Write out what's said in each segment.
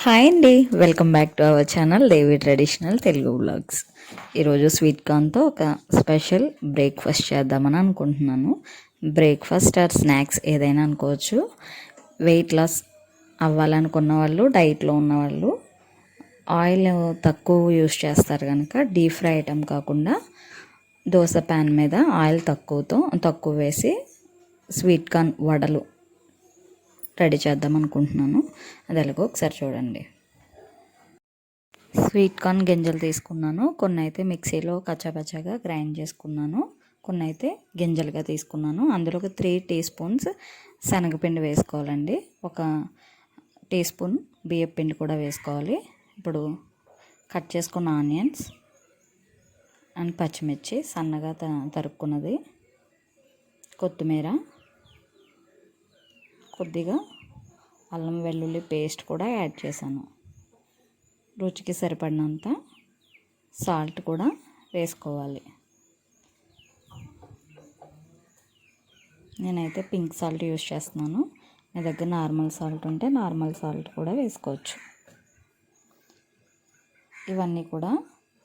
Hi అండి, welcome back to our channel Devi traditional Telugu vlogs. ఈరోజు sweet కార్న్తో ఒక special breakfast చేద్దామని అనుకుంటున్నాను. బ్రేక్ఫాస్ట్ ఆర్ స్నాక్స్ ఏదైనా అనుకోవచ్చు. వెయిట్ లాస్ అవ్వాలనుకున్న వాళ్ళు, డైట్లో ఉన్నవాళ్ళు, ఆయిల్ తక్కువ యూస్ చేస్తారు కనుక డీప్ ఫ్రై ఐటమ్ కాకుండా దోశ ప్యాన్ మీద ఆయిల్ తక్కువ వేసి స్వీట్ కార్న్ వడలు రెడీ చేద్దాం అనుకుంటున్నాను. అది ఎలాగో ఒకసారి చూడండి. స్వీట్ కార్న్ గింజలు తీసుకున్నాను. కొన్ని అయితే మిక్సీలో కచ్చాపచ్చాగా గ్రైండ్ చేసుకున్నాను, కొన్ని అయితే గింజలుగా తీసుకున్నాను. అందులో ఒక 3 టీ స్పూన్స్ శనగపిండి వేసుకోవాలండి. 1 టీ స్పూన్ బియ్యం పిండి కూడా వేసుకోవాలి. ఇప్పుడు కట్ చేసుకున్న ఆనియన్స్ అండ్ పచ్చిమిర్చి సన్నగా తరుక్కున్నది, కొత్తిమీర, కొద్దిగా అల్లం వెల్లుల్లి పేస్ట్ కూడా యాడ్ చేశాను. రుచికి సరిపడినంత సాల్ట్ కూడా వేసుకోవాలి. నేనైతే పింక్ సాల్ట్ యూస్ చేస్తున్నాను. మీ దగ్గర నార్మల్ సాల్ట్ ఉంటే నార్మల్ సాల్ట్ కూడా వేసుకోవచ్చు. ఇవన్నీ కూడా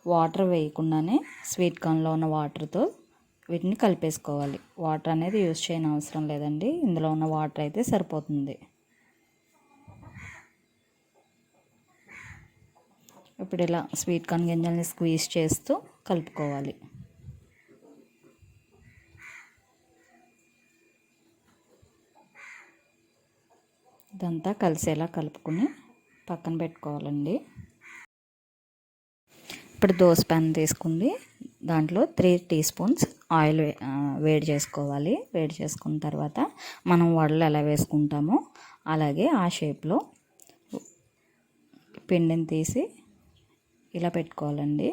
వాటర్ వేయకుండానే స్వీట్ కార్న్లో ఉన్న వాటర్తో వీటిని కలిపేసుకోవాలి. వాటర్ అనేది యూస్ చేయని అవసరం లేదండి, ఇందులో ఉన్న వాటర్ అయితే సరిపోతుంది. ఇప్పుడు ఇలా స్వీట్ కార్న్ గింజల్ని స్క్వీజ్ చేస్తూ కలుపుకోవాలి. ఇదంతా కలిసేలా కలుపుకొని పక్కన పెట్టుకోవాలండి. ఇప్పుడు దోశ ప్యాన్ తీసుకుంది, దాంట్లో 3 టీ స్పూన్స్ ఆయిల్ వేడి చేసుకోవాలి. వేడి చేసుకున్న తర్వాత మనం వడలు ఎలా వేసుకుంటామో అలాగే ఆ షేప్లో పిండిని తీసి ఇలా పెట్టుకోవాలండి.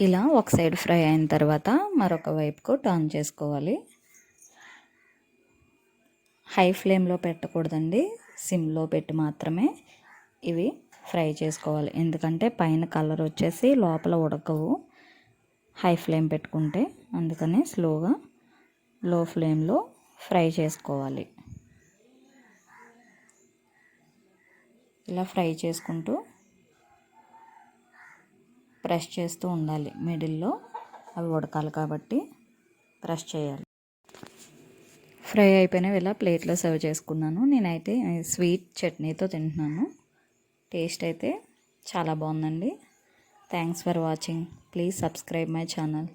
ఇలా ఒక సైడ్ ఫ్రై అయిన తర్వాత మరొక వైపుకు టర్న్ చేసుకోవాలి. హై ఫ్లేమ్లో పెట్టకూడదండి, సిమ్లో పెట్టి మాత్రమే ఇవి ఫ్రై చేసుకోవాలి. ఎందుకంటే పైన కలర్ వచ్చేసి లోపల ఉడకవు హై ఫ్లేమ్ పెట్టుకుంటే. అందుకని స్లోగా లో ఫ్లేమ్లో ఫ్రై చేసుకోవాలి. ఇలా ఫ్రై చేసుకుంటూ ప్రెస్ చేస్తూ ఉండాలి. మిడిల్లో అవి ఉడకాలి కాబట్టి ప్రెస్ చేయాలి. ఫ్రై అయిపోయినవి ఇలా ప్లేట్లో సర్వ్ చేసుకున్నాను. నేనైతే స్వీట్ చట్నీతో తింటున్నాను. టేస్ట్ అయితే చాలా బాగుందండి. Thanks for watching. Please subscribe my channel.